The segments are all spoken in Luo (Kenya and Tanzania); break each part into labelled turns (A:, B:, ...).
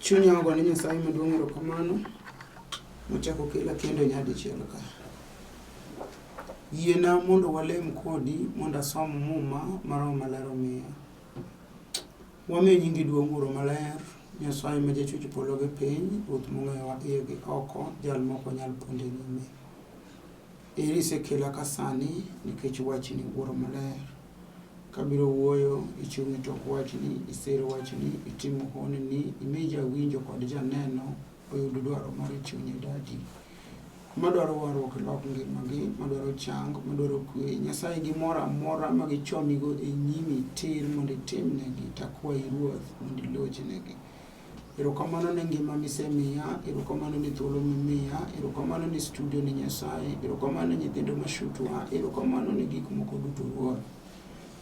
A: Chunya ogone Nyasaye maduong' erokamano mochako kela kendo nyadichiel ka. Yiena mondo walem kodi mondo asom muma mar MALER omiya. Wamiyo nyingi duong' Wuoro Maler, Nyasaye ma jachwech polo gi piny, Ruoth mong'eyo iye gi oko, jal mok onyal ponde nyime. Eri isekela ka sani nikech wachni Wuoro Maler. Kabiro wuoyo, ichung' e tok wachni, isero wachni, itimo honni, imi jawinjo kod janeno oyud dwaro mar chunye dadi. Madwaro warruok e lok ngimagi, madwaro chang, madwaro kwe. Nyasaye gimoro amora ma gichomigo e nyimi tir mondo itimnegi, takwayi Ruoth mondo ilochnegi. Erokamano ne ngima misemiya, erokamano ne thuolo mimiya, erokamano ne studio ni Nyasaye, erokamano ne nyithindo mashutwa, erokamano ne gik moko duto Ruoth.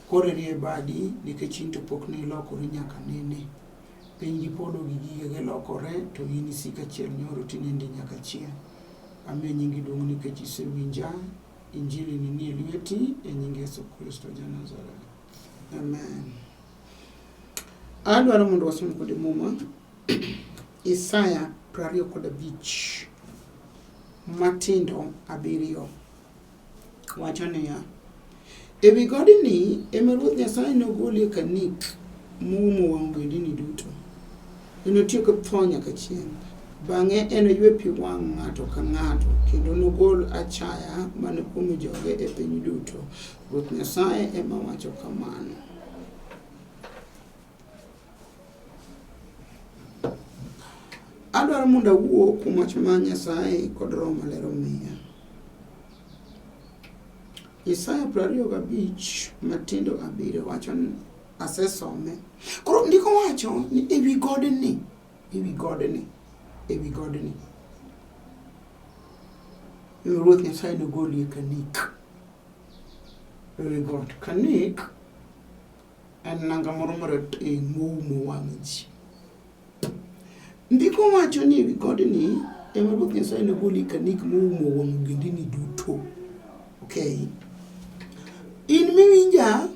A: Koro rie badi nikech in to pok ne ilokori nyaka nene. Piny gipodo gi gige lokore, to in isika chiel nyoro tinindi nyaka chieng'. Amiyo nyingi duong' nikech isewinja, Injili ni nie lweti, e nying Yesu Kristo ja Nazareth. Amen. Adwaro mondo wasom kode muma Isaya 25 matindo 7 wacho niya: ewi godni ema Ruoth Nyasaye nogolie kanik moumo ogendini duto. Enotiek tho nyaka chieng'. Bang'e enoywe pi wang' ng'ato ka ng'ato, kendo nogol achaya mane kuom joge e piny duto. Ruoth Nyasaye ema wacho kamano. Adwaro mondo awuo kuom wach ma Nyasaye kod Roho Maler omiya. Isaya 25 matindo 7 wacho ni asesome. Koro ndiko wacho ni ewi godni Ruoth Nyasaye nogolie kanik. Ewi god kanik en nanga moro marateng' moumo wang' ji. Ndiko wacho ni ewi godni ema Ruoth Nyasaye nogolie kanik moumo wang' ogendini duto. Okay. In miwinja,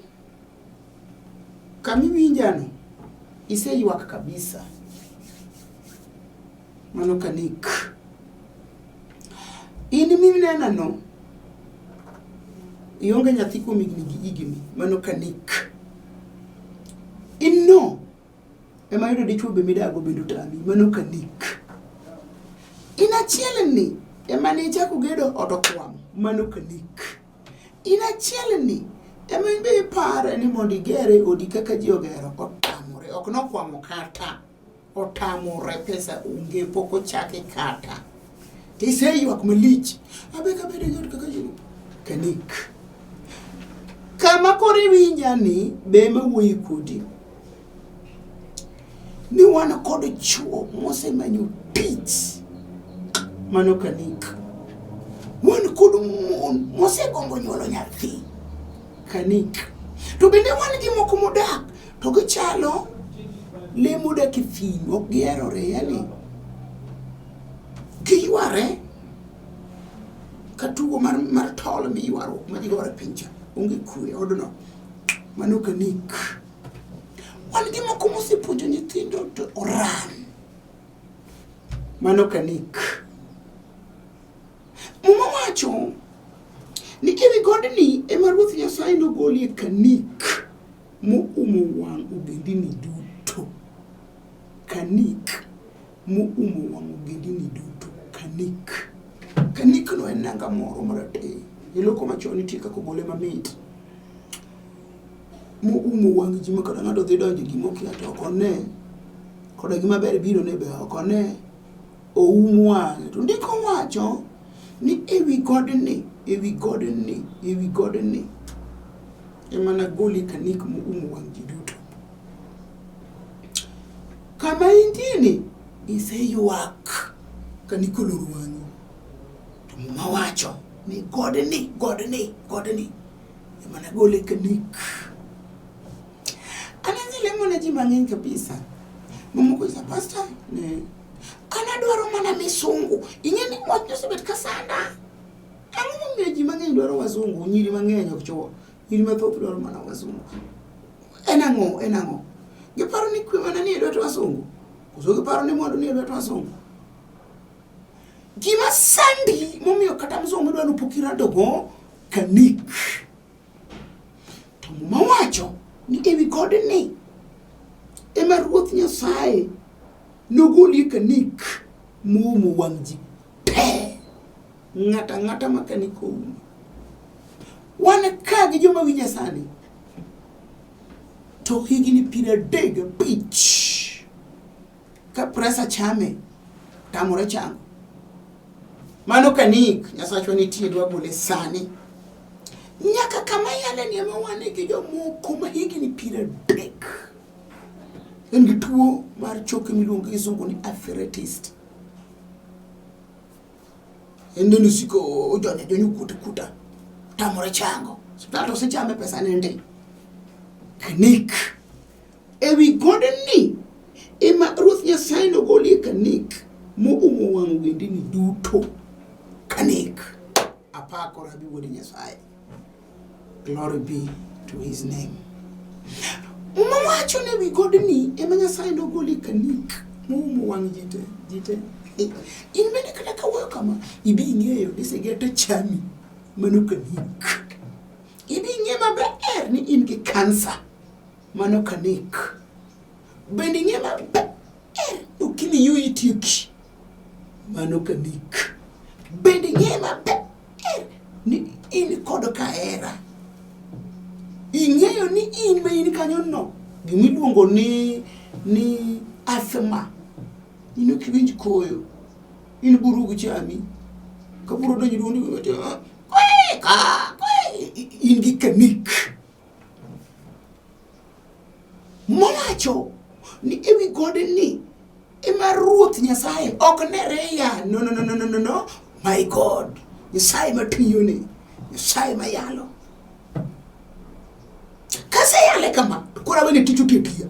A: kamiwinjano, iseyuak kabisa. Mano kanik. In minenano, ionge nyathi kuom higni, mano kanik. In no, ema yudo dichuo be midago bendo tami, mano kanik. In achiel ni, ema ne ichako gedo ot okwamo, mano kanik. In achiel ni, ema inbe ipare ni mondo igere odi kaka ji ogero, otamore, ok nokwamo kata, otamore, pesa onge, pok ochake kata. Tiseyuak malich, abe kabedo gi ot kaka ji kanik. Kama koro iwinja ni be ema wuoyi kodi, ni wan kod chuo mosemanyo tich, mano kanik. Wan kod mon mosegombo nyuolo nyathi, kanik. To bende wan gi moko modak, to gichalo le modak e thim, ok giherore, yani giyware ka tugo mar tol miywaruok ma gigore pincha, onge kwe odno, mano kanik. Wan gi moko mosepuonjo nyithindo to oran, mano kanik. Muma wacho ni ewi godni ema Ruoth Nyasaye nogolie kanik moumo wang' ogendini duto. Kanik moumo wang' ogendini duto. Kanik. Kanik no en nanga moro marateng'. Iloko machon nitie kaka ogole mamit. Moumo wang' ji ma kata ng'ato dhi donjo gimokia to ok one. Koda gima ber biro ne be ok one. Oumo wang'e. To ndiko wacho ni ewi godni ema nagolie kanik moumo wang' ji duto. Kama intieni iseyuak kanik oloro wang'i, to muma wacho ni godni ema nagolie kanik. Ananzi lemo na ji mang'eny kabisa. Mamoko isa pastor ne anadwaro mana misungu. Ing'eni wach nyosebet kasanda. Ang'o momiyo ji mang'eny dwaro wazungu, nyiri mang'eny ok chuo. Nyiri mathoth dwaro mana wazungu. En ang'o? Giparo ni kwe mana ni dwaro wazungu. Koso giparo ni mondo ni lwet wasungu. Gima sandi momiyo kata mzungu dwa nupukirado go kanik. To mawacho ni ewi godni ema Ruoth Nyasaye nogolie kanik moumo wang' ji pe. Ng'ata ma kanik oumo. Wan ka gi joma winja sani to higni 35 ka presa chame tamore chango. Mano kanik Nyasachwa nitie dwa gole sani. Nyaka kama yale ni ema wane gi jomoko ma higni 30. En gi tuo mar choke miluongo gi zungu ni arthritis. Endo nisiko jonyo kuta tamore chango. Siptato se chame pesa nende. Kanik. Ewi godni ema Ruoth Nyasaye nogolie kanik moumo wang' ogendini duto. Kanik. Apako Rabi Wuod Nyasaye. Glory be to his name. Wacho ne wi godni ema Nyasaye nogolie kanik moumo wang' jite. In bende kata kawuoyo kama ibi ing'eyo ni segete chami mano kanik. Ibi ing'e maber ni in gi kansa mano kanik. Bende ing'e maber ukini yui tieki mano kanik. Bende ing'e maber ni in kod kahera. Ing'eyo ni in be in kanyo no gimiluongo ni asthma. Ino kiwinj koyo. In buru gichami. Kaburo donjo duondi wete. In gi kanik. Mawacho ni ewi godni ema Ruoth Nyasaye ok Nereah. No. My God. Nyasaye matiyone. Nyasaye mayalo. Kase yale kama. Kora wene tichu tetia.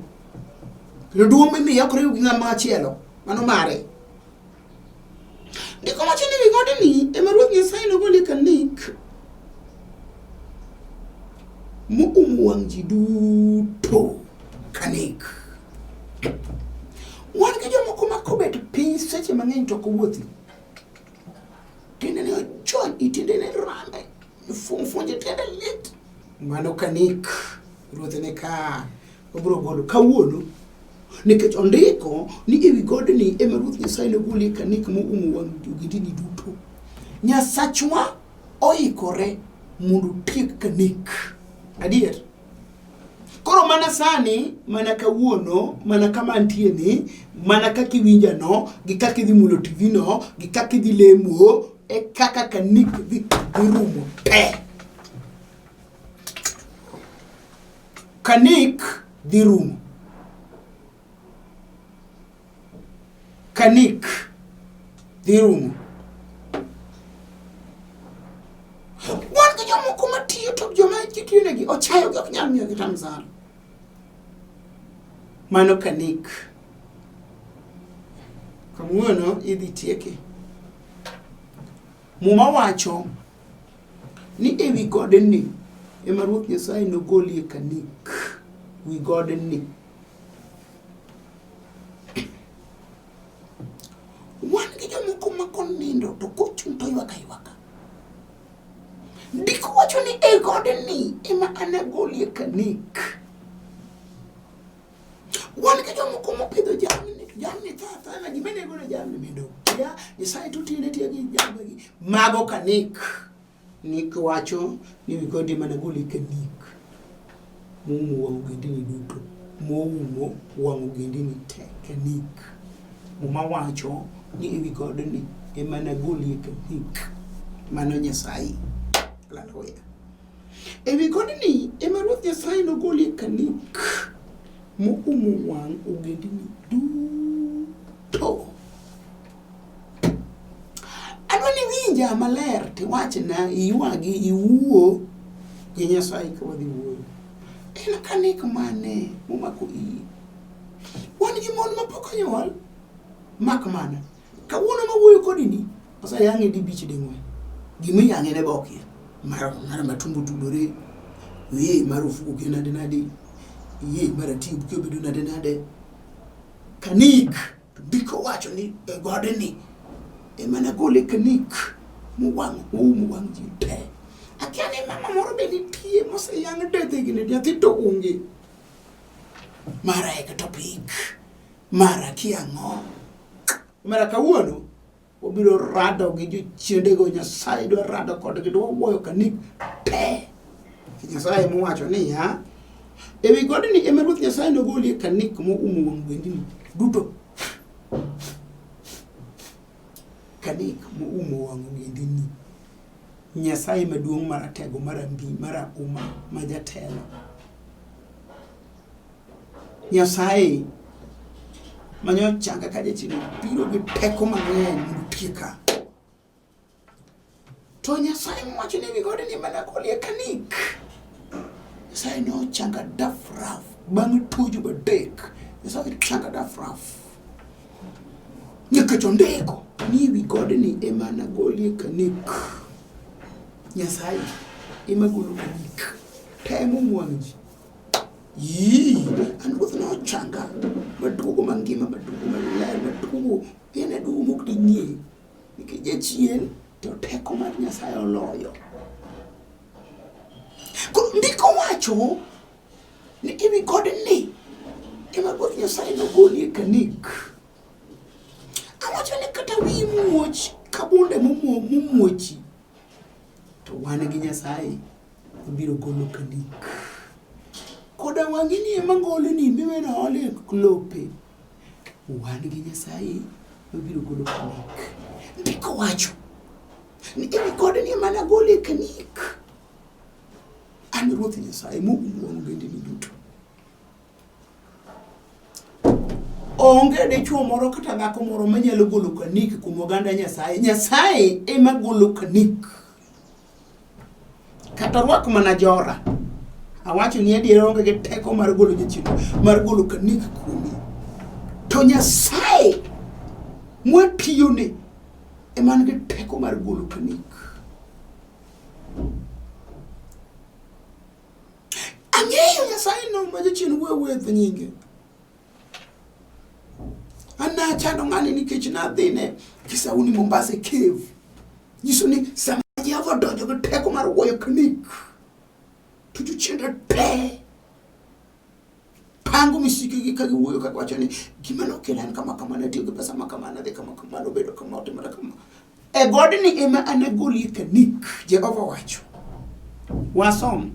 A: Duo mimi yakore yugi ng'ama achielo. Mano mare. Ndiko macho ni wi godni ema Ruoth Nyasaye nogolie kanik moumo wang' ji duto. Kanik. Wan gi jomoko makobet piny seche mang'eny to kowuothi. Tiende ne ochon, itiende ne rame. Funje tiende lit. Mano kanik. Ruoth ne ka obro golo kawuono. Nikech ondiko ni ewi godni ema Ruoth Nyasaye nogolie kanik moumo wang' ogendini duto. Nyasachwa oikore mondo tiek kanik. Adier. Koro mana sani, mana kawuono, mana kama antieni, mana kaka iwinja no, gi kaka idhi mulo TV no, gi kaka idhi lemo, e kaka kanik dhi rumo te. Kanik dhi rumo. Kanik dhi rumo. Wan gi jomoko matiyo to joma kitiyonegi ochayo gi ok nyal miyo gi tamzal. Mano kanik. Kamuono idhi tieke. Muma wacho ni ewi godni ema Ruoth Nyasaye nogolie kanik. Wi godni. Wan gi jomoko makonindo to kochung' to ywaka. Ndiko wacho ni e godni ema anagolie kanik. Wan gi jomoko mopidho jamni tata na gimene golo jamni mendo. Ya Nyasaye tutine tie gi jamni. Mago kanik. Nik wacho ni wi godni ema anagolie kanik. Moumo wang' ogendini duto. Moumo wang' ogendini te kanik. Muma wacho ni ewi godni ema anagolie kanik. Mano Nyasaye. Hallelujah. Ewi godni ema Ruoth Nyasaye nogolie kanik moumo wang' ogendini duto. Adwani winja maler tiwachna iywagi iwuo gi Nyasaye ka wadhi wuoyo. En kanik mane momako iyi? Wan gi mon mapok onyuol mak mana. Kawuono mawuoyo kodini osayang'e di bich ding'we. Gimi yang'e ne bokie. Mara matumbo tudore. Ye marufuku kenade nade. Ye mara tibu kyo bedo nade. kanik. Ndiko wacho ni godni ema nogole kanik mowang' ji te. Akia ni mama moro be nitie moseyang' tethe gi ne nyathi to onge. Mara ectopic, mara kiang'o. Mara kawuono obiro rado gi jochiendego. Nyasaye dwa rado kodgi, dwa wuoyo kanik te. Nyasaye mowacho niya, ewi godni ema Ruoth Nyasaye nogolie kanik moumo wang' ogendini duto. Kanik moumo wang' ogendini. Nyasaye maduong' maratego marambi marahuma majatelo. Nyasaye manyochanga ka jachien biro gi teko mang'eny mondo tieka. To Nyasaye mowacho ni ewi godni ema nogolie kanik. Nyasaye nochanga dafraf bang' tuocho badek. Nyasaye changa dafraf. Nikech ondiko ni ewi godni ema nogolie kanik. Nyasaye ema golo kanik te mowang' ji. An Ruoth nochanga maduogo mangima, maduogo maler, maduogo ene duogo mok ding'e. Nikech jachien to teko mar Nyasaye oloyo. Koro ndiko wacho ni ewi godni ema Ruoth Nyasaye nogolie kanik. Awacho ni kata wi muoch kabunde momuochi to wan gi Nyasaye biro golo kanik. Koda wang'ini ema ngoloni miwena ole lope. Wan gi Nyasaye biro golo kanik. Ndiko wacho ni ewi godni ema nogolie kanik. An Ruoth Nyasaye moumo wang' ogendini duto. Onge dichuo moro kata dhako moro manyalo golo kanik kuom oganda Nyasaye. Nyasaye ema golo kanik. Kata rwak mana jora. Awacho ni adiera onge gi teko mar golo jachien, mar golo kanik kuomi. To Nyasaye mwatiyone ema nigi teko mar golo kanik. Ang'eyo Nyasaye no ma jachien wuoth nyinge. Ana chando ng'ani nikech nadhine Kisauni Mombasa cave. Nyiso ni sama Jehova donjo gi teko mar wuoyo kanik, to jochiende te pango misikigi ka giwuoyo ka wacho ni gima nokelo en kama kamano, tiyo gi pesa ma kamano, dhi kama kamano, bedo kama, otimore kama. E godni ema anagolie kanik, Jehova wacho. Wasom.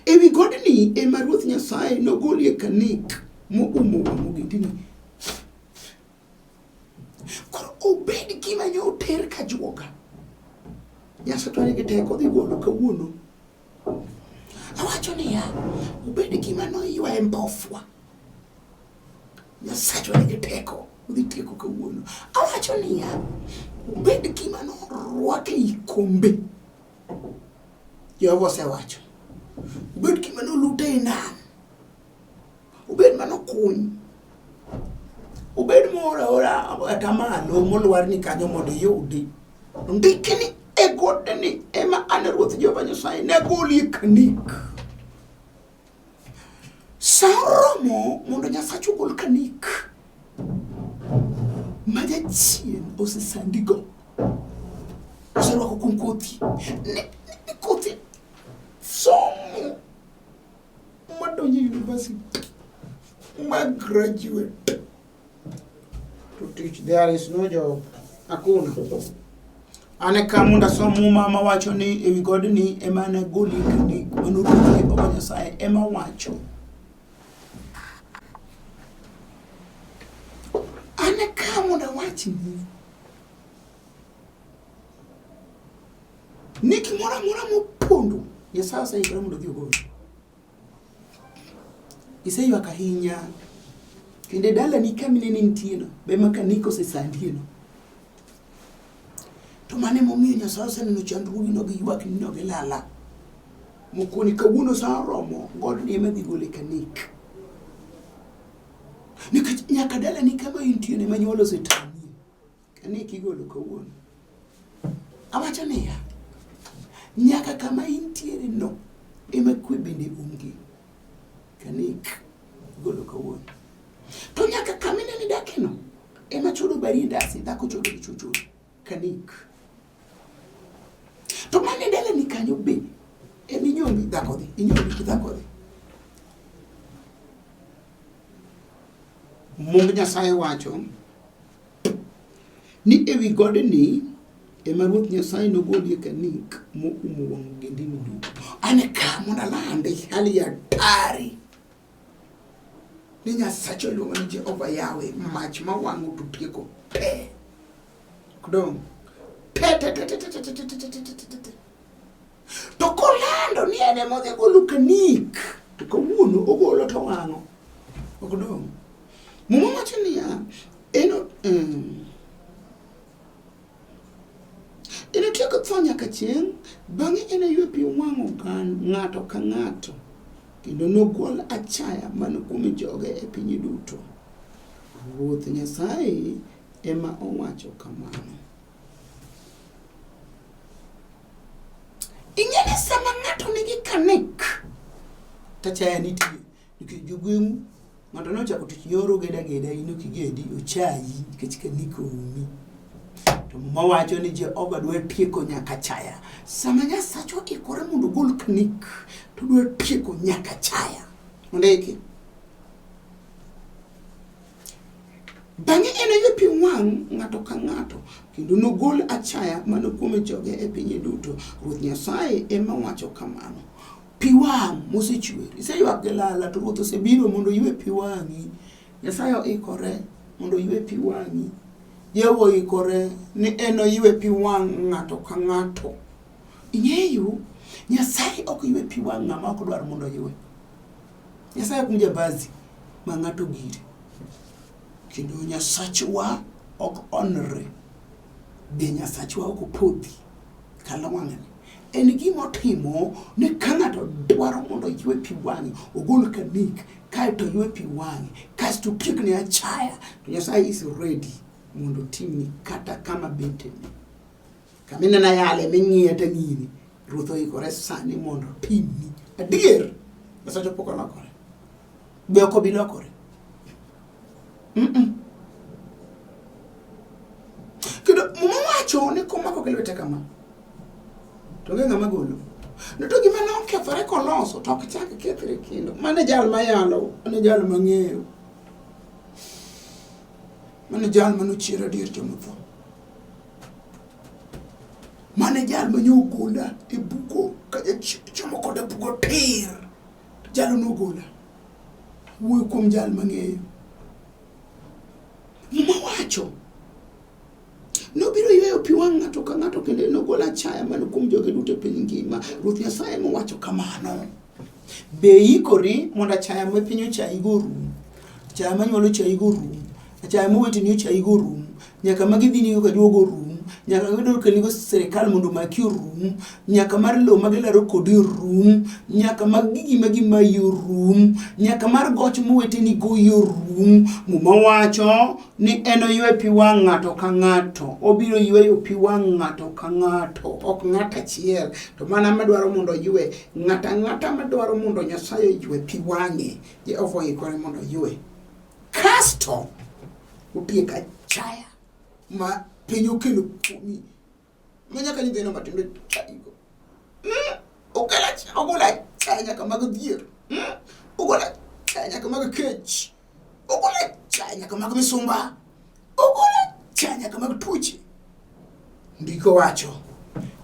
A: Ewi godni ema Ruoth Nyasaye nogolie kanik moumo wang' ogendini. Koro obed gima nyoter ka juoga. Nyasaye nigi teko dhi golo kawuono. Awacho niya, obed gima noywaye mbofwa. Nyasaye nigi teko dhi tieko kawuono. Awacho niya, obed gima norwake i kombe. Jehova osewacho. Obed gima nolute e nam. Obed manokuny. Obed mora atamalo molwar ni kanyo mondo yudi. Ndiki ni e godni ema an Ruoth Jehova Nyasaye nogolie kanik. Saromo mondo Nyasaye ogol kanik. Ma jachien osesandigo. Oserwako kuom kothi. Ne kothi somo madonjo university. Ma graduate. To teach there is no job. Hakuna. Ane kamunda somo mama wacho ni ewi godni ema nogolie kanik. Mano Ruoth Jehova Nyasaye ema wacho. Ane kamunda wachi ni kimora mora mopondo Nyasaye oseikore mondo dhi ogol. Iseywak ahinya. Kinde dalani kamine ntieno be makaniko osesandieno. To mane momiyo Nyasaye oseneno chandruogino gi ywakni no gi lala. Mokoni kawuono sa romo godni ema dhi gole kanik. Nikech nyaka dalani kama intiene manyuol osetami. Kanik igolo kawuono. Awacho niya, nyaka kama intiere no ema kwe bende onge. Kanik igolo kawuono. To nyaka kama Chieng'no ema chodo bari ndasi dhako chodo gi chuchu kanik. To mane dala ni kanyo be emi nyombi dhako dhi, inyombi ki dhako dhi. Mung Nyasaye wacho ni ewi godni ema Ruoth Nyasaye nogolie kanik moumo wang' ogendini duto. Ane ka mondo alande hali ya hatari ni Nyasacho luongo ni Jehova Yawe, mach ma wang'o to tieko pe. Kudong to kolando ni ene modhi golo kanik to kawuono ogolo to wang'o. Kudong muma wacho niya Enotiek tho nyaka chieng', bang'e enoywe pi wang'o ng'ato ka ng'ato, kendo nogol achaya mano kuom joge e piny duto. Ruoth Nyasaye ema owacho kamano. Ing'eni sama ng'ato nigi kanik, tachaya nitie, nikech jogweng'u ng'ato nochako tich yoro geda ino kigedi ochayi nikech kanik oumi. To mawacho ni Jehova dwa tieko nyaka chaya. Sama Nyasachwa ikore mondo gol kanik, to dwa tieko nyaka chaya. Ondiki. Bang'e enoywe pi wang' ng'ato ka ng'ato, kendo nogol achaya mano kuom joge e piny duto. Ruoth Nyasaye ema wacho kamano. Pi wang' mosechwer, iseyuak gi lala to Ruoth osebiro mondo ywe pi wang'i. Nyasaye ikore mondo ywe pi wang'i. Yewo ikore ni enoywe pi wang' ng'ato ka ng'ato. Ing'eyo Nyasaye ok ywe pi wang' ng'ama ok dwar mondo ywe. Nyasaye ok mjabazi ma ng'ato gire. Kendo Nyasachwa ok onre. Be Nyasachwa ok opodhi kala wang'ani. En gima otimo ni ka ng'ato dwaro mondo ywe pi wang'e, ogol kanik, kaeto ywe pi wang'e, kasto tiekne achaya, to Nyasaye is ready mondo timni kata kama bete. Kaminena yale ming'iya tang'ini, Ruoth oikore sani mondo timni. Adier, Nyasacho pok olokore. Be ok obi lokore. Kendo muma wacho ni komako gi lwete kama, to ng'e ng'ama golo. To gima ne okethore koloso to ok chak kethre kendo. Mane jal mayalo, mane jal mang'eyo. Mane jal manochiero adier jomotho. Mane jal manyogola e buko kaya chomo koda buko tir. Jalo nogola. Wuoyo kuom jal mang'eyo. Muma wacho nobiro yweyo pi wang' ng'ato ka ng'ato, kendo nogola achaya mano kuom joge duto e piny ngima. Ruoth Nyasaye mowacho kamano. Be ikori mondo achaya ma piny ochayi go rum? Achaya manyuolo chayi go rum? Achaya moweteni ochayi go rum? Nyaka magidhinigo ka duogo rum? Nyaka gidol kenigo sirikal mondo maki rum? Nyaka mar lo magilaro kodi rum? Nyaka mag gigi magimayo rum? Nyaka mar goch moweteni goyo rum? Muma wacho ni enoywe pi wang' ng'ato ka ng'ato. Obiro yweyo pi wang' ng'ato ka ng'ato, ok ng'ato achiel. To mana madwaro mondo ywe, ng'ata madwaro mondo Nyasaye ywe pi wang'e, Jehova ikore mondo ywe. Kasto otiek achaya ma piny okelo kuomi. Manyaka nyithino matindo chayigo. Ogola achaya nyaka mag dhier. Ogola achaya nyaka mag kech. Ogola achaya nyaka mag misumba. Ogola achaya nyaka mag tuoche. Ndiko wacho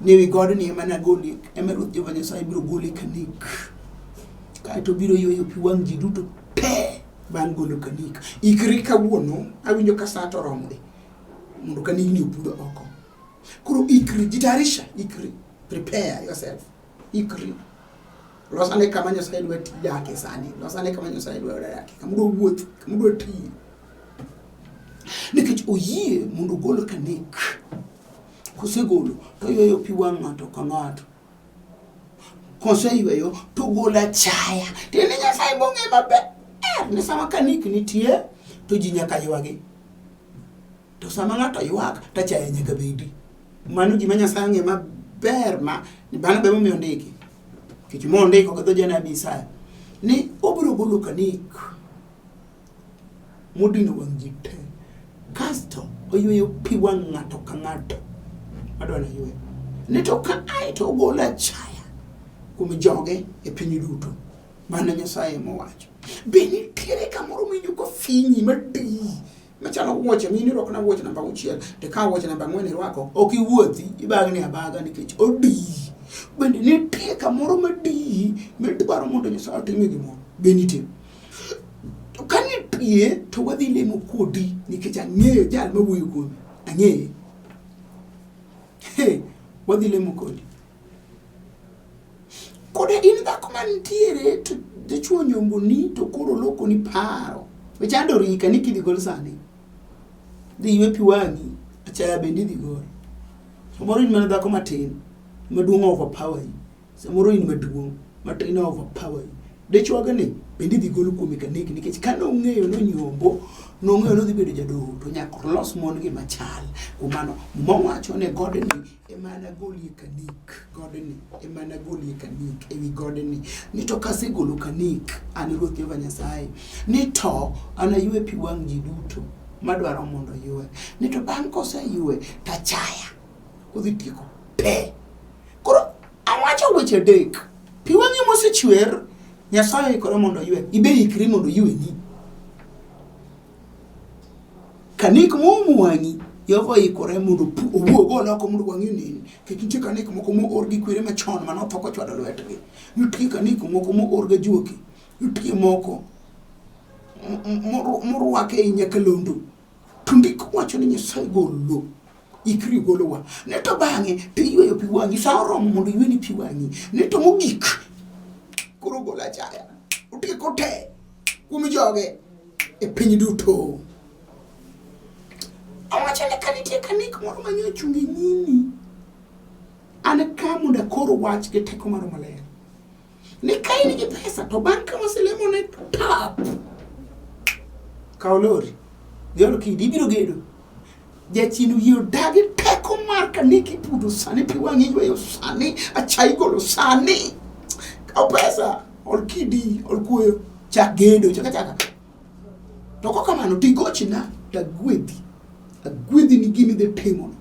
A: ni wi godni ema nagolie, ema Ruoth Jehova Nyasaye biro gole kanik. Kaeto biro yweyo pi wang' ji duto te bang' golo kanik. Ikri kawuono, awinjo ka sa to romre mondo kanikni opudho oko. Koro ikri, jitayarisha, ikri, prepare yourself. Ikri. Losane kama Nyasaye dwa dake sani. Losane kama Nyasaye dwa dake. Kama dwa wuoth, kama dwa tiyo. Nikech oyie mondo gol kanik. Kosegolo to yweyo pi wang' ng'ato ka ng'ato. Koseyweyo to golo achaya. Tiende Nyasaye bong'e maber ni sama kanik nitie to ji nyaka ywagi. To sama ng'ato ywak to achaya nyaka bedi. Mano gima Nyasaye ng'e maber ma ni bana be momiyo ndiki. Kich mondiko gi dho janabi Isaya ni obiro golo kanik modino wang' ji te. kasto oyweyo pi wang' ng'ato ka ng'ato madwani ywe. Ni to ka ae to ogolo achaya kuom joge e piny duto. Mano Nyasaye mowacho. Be nitiere kamoro minyo kofinyi madi machalo wuoche mini rwakna wuoche namba 6 to ka wuoche namba 4 irwako ok iwuothi ibagni abaga nikech odi. Bende nitie kamoro madi midwaro mondo Nyasaye otime gimoro. Be nitie. To ka nitie to wadhi lemo kodi nikech ang'eyo jal mawuoyo kuomi. Ang'eye. Wadhi lemo kodi. Kode in dhako mantiere to dichuo nyomboni to koro loko ni paro. Wechandori kanik idhi gol sani. Dhi ywe pi wang'i, achaya bende idhi gol. Samoro in mana dhako matin, maduong' overpower yi. Samoro in maduong', matin overpower yi. Dichuo gani bende idhi gol kuom kanik nikech ka nong'eyo nonyombo, nong'eyo nodhi bedo jadoho to nyaka los mon gi machal. Kumano mowacho ne godni emana golie kanik. Godni emana golie kanik ewi godni. Ni to kasi golo kanik an Ruoth Nyasaye. Ni to anaywe pi wang' ji duto madwaro mondo ywe. Ni to bang' koseywe tachaya udhi tieko pe. Koro awacho weche adek. Pi wang'i mosechwer Nyasaye ikore mondo ywe. Ibe ikri mondo yweni. Kanik moumo wang'i Yehova ikore mondo owuog oko mondo wang'i nen. Kech nitie kanik moko moor gi kwere machon manotho kochwado lwetgi. Nitie kanik moko moor gi juoki. Nitie moko morwake e nyakalondo. To ndiko wacho ni Nyasaye golo. Ikri golowa. Ne to bang'e tiyweyo pi wang'i sa oromo mondo yweni pi wang'i. Ne to mogik koro gola achaya. Utieko te kuom joge e piny duto. Awacho ne ka nitie kanik moro manyo chungi nyimi. An ka mondo koro wach gi teko mar maler. Ni ka in gi pesa to bang' ka moselemo ne tap. Kaolori. Diolo kidi biro gedo. Jachinu yio dagi teko mar kanik ipudo sani pi wang'i yweyo sani achaye golo sani. Kao pesa ol kidi ol kuoyo chak gedo chaka. To kokamano tigochi na tagwedhi. Agwedhi ni gimi dhe timo.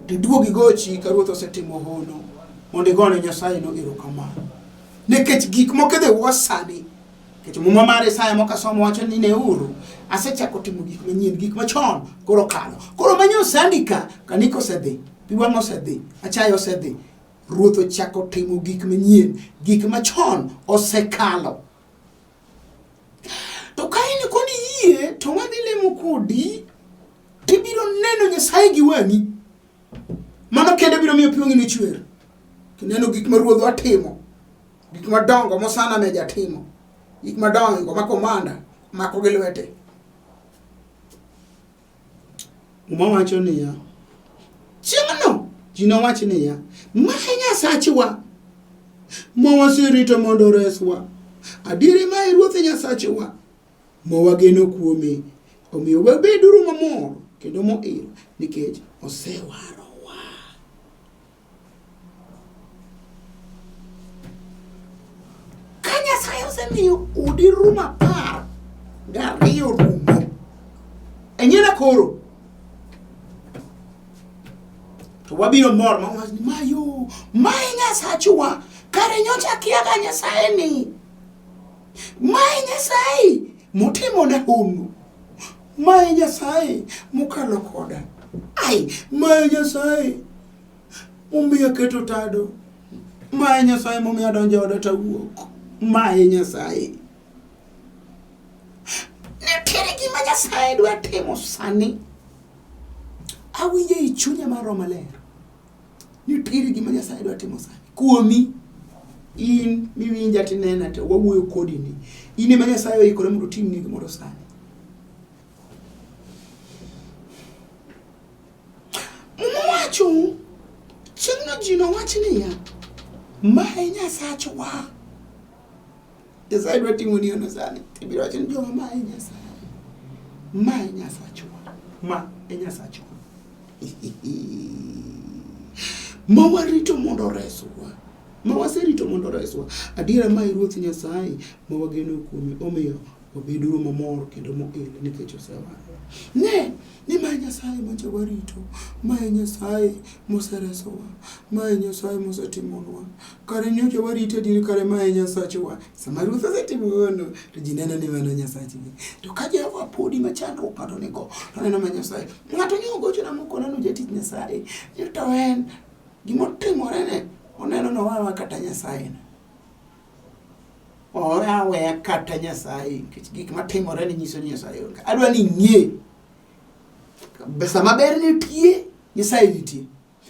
A: Tiduogi gochi ka Ruoth osetimo hono. Mondo igone Nyasaye no erokamano. Nekech gik moko dhe wasani. Kech muma mar Isaya mokasomo wacho ni neuru. Asechako timo gik manyien, gik machon koro kalo. Koro manyo sandika kanik osedhi, pi wang' osedhi, achaye osedhi. Ruoth ochako timo gik manyien, gik machon osekalo. To ka in kodi yie to wadhi lemo kodi tibiro neno Nyasaye gi wang'i. Mano kende biro miyo pi wang'i chwer. Kineno gik ma Ruodhwa timo. Gik madongo mosana meja timo. Gik madongo ma komanda mako gi lwete. Wacho niya. Chieng'no ji nowacho niya. Ma Nyasachwa. Ma waserito mondo oreswa. Adieri ma Ruoth Nyasachwa. Ma wageno kuome. Omiyo wabeduru mamor kendo moil nikech osewarowa. Ka Nyasaye osemiyo udi rum 12 rumo. Enyena koro. To wabiro mor mawach ni mayo. Mae Nyasachwa. Kare nyocha kiaga Nyasaye ni. Mae Nyasaye mutimo ne hono. Mae Nyasaye mukalo koda. Ai, mae Nyasaye momiya keto tado. Mae Nyasaye momiya donjo oda tawuok. Mae Nyasaye. Nitiere gima Nyasaye dwa timo sani. Awinjo e chunya mar maler. Nitiere gima Nyasaye dwa timo sani. Kuomi in miwinja tinena te wawuoyo kodi ni. In ema Nyasaye oikore mondo timni gimoro sani. Wacho Chieng'no ji nowacho niya. Mae Nyasachwa. Nyasaye dwa timo ni ono sani. Ibiro wacho ni joma mae Nyasaye. Mae Nyasachwa. Ma e Nyasachwa. Ma warito mondo oreswa. Ma waserito mondo oreswa. Adiera ma Ruoth Nyasaye ma wageno kuome. Omiyo wabeduru mamor kendo moil nikech osewarwa. Ni ma Nyasaye ma jawarito, ma Nyasaye moseresowa, ma Nyasaye mosetimonwa. Kare nyocha warite dir kare ma Nyasachwa. Sama Ruoth osetimo wono to ji neno ni mano Nyasachgi. To ka Jehova podi machandruok ng'ato nigo, to neno ma Nyasaye. Ng'ato ni ogochona moko neno jatich Nyasaye. To en gimotimore ne oneno nowawa kata Nyasaye. Oweya kata Nyasaye, gik matimore ni nyiso ni Nyasaye onge. Adwa ni ing'e. Sama ber nitie, Nyasaye nitie.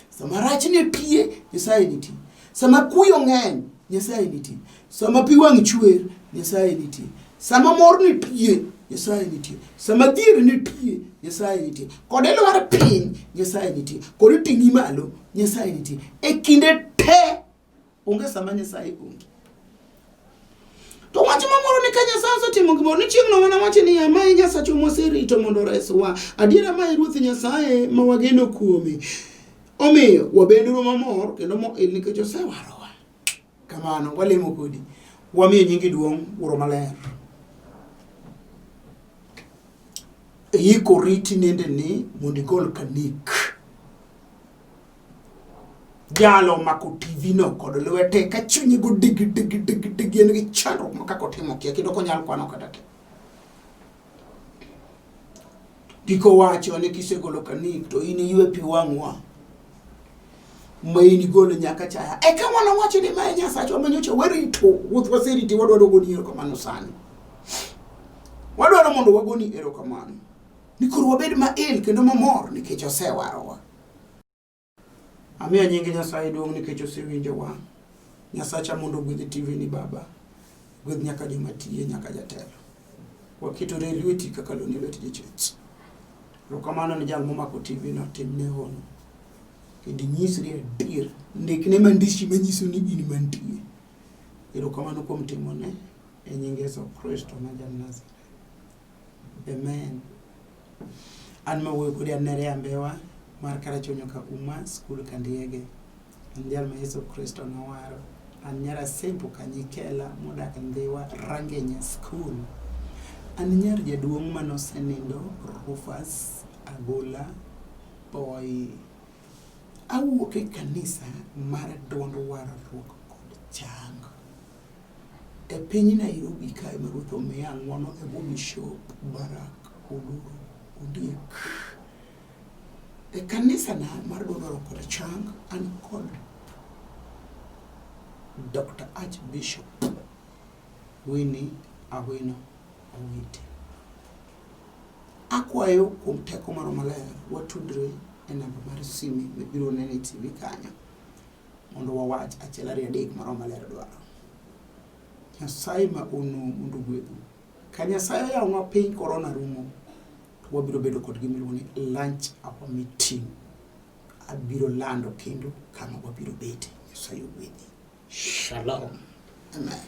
A: Sama rach nitie, Nyasaye nitie. Sama kuyo ng'eny, Nyasaye nitie. Sama pi wang' chwer, Nyasaye nitie. Sama mor nitie, Nyasaye nitie. Sama dhier nitie, Nyasaye nitie. Kod lwar piny, Nyasaye nitie. Kod ting'i malo, Nyasaye nitie. E kinde te, onge sama Nyasaye onge. To wach mamoro ni ka Nyasaye osetimo gimoro ni chieng'no mana wacho ni amaye Nyasachwa moserito mondo oreswa. Adiera mae Ruoth Nyasaye ma wageno kuome. Omiyo wabeduru mamor kendo moil nikech osewarowa. Kamano walemo kodi. Wamiyo nyingi duong' Wuoro Maler. Yiko riti nende ni mondo igol kanik. Jalo mako TV no kod lwete ka chunye go dig en gi chandruok ma kako timo kia kendo konyal kwano kata te. Diko wacho ni kisegolo kanik to in ywe pi Wang'wa. Ma in igolo nyaka chaya. Eka wana wacho ni ma Nyasachwa manyocha warito wuoth waseriti wadwaro goni erokamano sani. Wadwaro mondo wagoni erokamano. Nikoro wabed mail kendo mamor nikech osewarowa. Amiyo nyingi Nyasaye duong' nikech osewinjowa. Nyasacha mondo gwedh TV ni Baba. Gwedh nyaka joma tiye nyaka jatelo. Wakitore lweti kaka loni lweti jachech. Erokamano ni jal momako TV no timne hono. Kendo nyisri adier. Ndikne mandishi manyiso ni in mantie. Erokamano kuom timone e nying Yesu Kristo ma Jan-Nazareth. Amen. An mawuoyo kodi an Nereah Mbewa. Mar karachonyo ka uma skul kandiege. An jal ma Yesu Kristo nowaro. An nyara sempo kanyikela modak Ndhiwa Rangenya skul. An nyar jaduong' manosenindo Rufus Agola Boy. Awuok e kanisa mar duond warruok kod chang. E piny Nairobi kae ma Ruoth omiya ng'wono e bwo Bishop Barak Oduro Ondiek. E kanisa na mar duond warruok kod chang an kod Dr. Archbishop Winnie Awino Owiti. Akwayo kuom teko mar maler watudre e namba mar sime mibiro nene TV kanyo mondo wawach achiel ariyo adek mar maler dwaro. Nyasaye ma ono mondo gwedhu. Ka Nyasaye yawonwa piny korona rumo, to wabiro bedo kod gimiluongo ni lunch hour meeting. Abiro lando kendo kama wabiro bete. Nyasaye ogwedhi. Shalom. Amen.